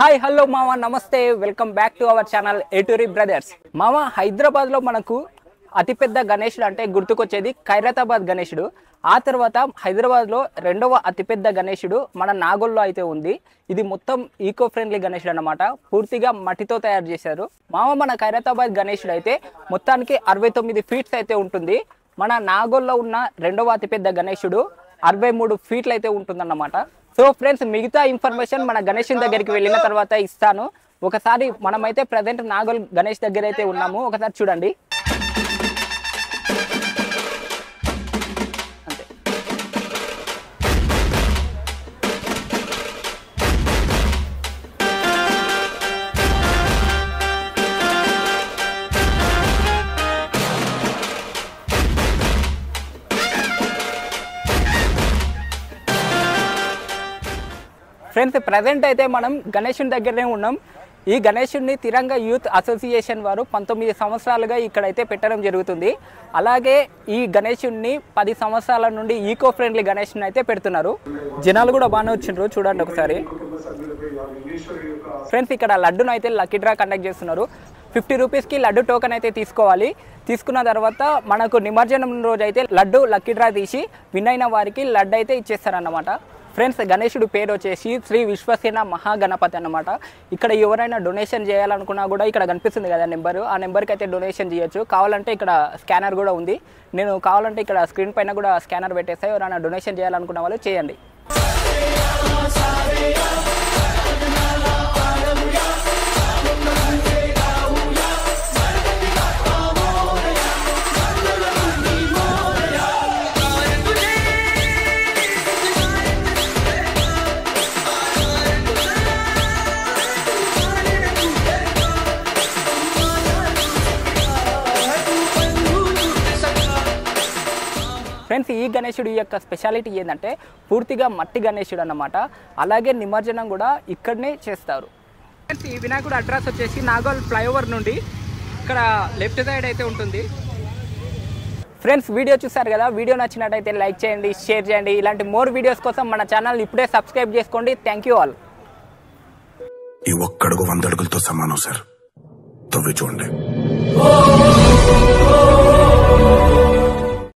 Hi hello మామ నమస్తే welcome back to our channel Eturi brothers. మామ హైదరాబాద్లో మనకు అతిపెద్ద గణేశుడు అంటే గుర్తుకొచ్చేది ఖైరతాబాద్ గణేశుడు. ఆ తర్వాత హైదరాబాద్లో రెండవ అతిపెద్ద గణేశుడు మన నాగోల్లో అయితే ఉంది. ఇది మొత్తం ఈకో ఫ్రెండ్లీ గణేశుడు అన్నమాట. పూర్తిగా మట్టితో తయారు చేశారు. మామ మన ఖైరతాబాద్ గణేశుడు అయితే మొత్తానికి 69 ఫీట్స్ అయితే ఉంటుంది. మన నాగోల్లో ఉన్న రెండవ అతిపెద్ద గణేశుడు 63 ఫీట్లు అయితే ఉంటుందన్నమాట. సో ఫ్రెండ్స్, మిగతా ఇన్ఫర్మేషన్ మన గణేశుని దగ్గరికి వెళ్ళిన తర్వాత ఇస్తాను. ఒకసారి మనమైతే ప్రజెంట్ నాగోల్ గణేష్ దగ్గర అయితే ఉన్నాము. ఒకసారి చూడండి. అంతే. ఫ్రెండ్స్, ప్రజెంట్ అయితే మనం గణేశుని దగ్గరనే ఉన్నాం. ఈ గణేశుడిని తిరంగ యూత్ అసోసియేషన్ వారు 19 సంవత్సరాలుగా ఇక్కడైతే పెట్టడం జరుగుతుంది. అలాగే ఈ గణేశుడిని 10 సంవత్సరాల నుండి ఈకో ఫ్రెండ్లీ గణేశుని అయితే పెడుతున్నారు. జనాలు కూడా బాగానే వచ్చిండ్రు, చూడండి ఒకసారి. ఫ్రెండ్స్, ఇక్కడ లడ్డును అయితే లక్కీ డ్రా కండక్ట్ చేస్తున్నారు. 50 రూపీస్కి లడ్డు టోకెన్ అయితే తీసుకోవాలి. తీసుకున్న తర్వాత మనకు నిమజ్జనం రోజు అయితే లడ్డు లక్కీ డ్రా తీసి విన్ అయిన వారికి లడ్డు అయితే ఇచ్చేస్తారన్నమాట. ఫ్రెండ్స్, గణేశుడు పేరు వచ్చేసి శ్రీ విశ్వసేన మహాగణపతి అన్నమాట. ఇక్కడ ఎవరైనా డొనేషన్ చేయాలనుకున్నా కూడా ఇక్కడ కనిపిస్తుంది కదా నెంబరు, ఆ నెంబర్కి అయితే డొనేషన్ చేయొచ్చు. కావాలంటే ఇక్కడ స్కానర్ కూడా ఉంది. నేను కావాలంటే ఇక్కడ స్క్రీన్ పైన కూడా స్కానర్ పెట్టేస్తాను. ఎవరైనా డొనేషన్ చేయాలనుకున్న వాళ్ళు చేయండి. ఫ్రెండ్స్, ఈ గణేశుడి యొక్క స్పెషాలిటీ ఏంటంటే పూర్తిగా మట్టి గణేశుడు అన్నమాట. అలాగే నిమజ్జనం కూడా ఇక్కడనే చేస్తారు. ఫ్రెండ్స్, ఈ వినాయకుడు అడ్రస్ వచ్చేసి నాగోల్ ఫ్లైఓవర్ నుండి ఇక్కడ లెఫ్ట్ సైడ్ అయితే ఉంటుంది. ఫ్రెండ్స్, వీడియో చూసారు కదా. వీడియో నచ్చినట్టయితే లైక్ చేయండి, షేర్ చేయండి. ఇలాంటి మోర్ వీడియోస్ కోసం మన ఛానల్ ఇప్పుడే సబ్స్క్రైబ్ చేసుకోండి. Thank you all. ఈ ఒక్కడుగు 100 అడుగులతో సమానం సార్. తవ్వి చూడండి.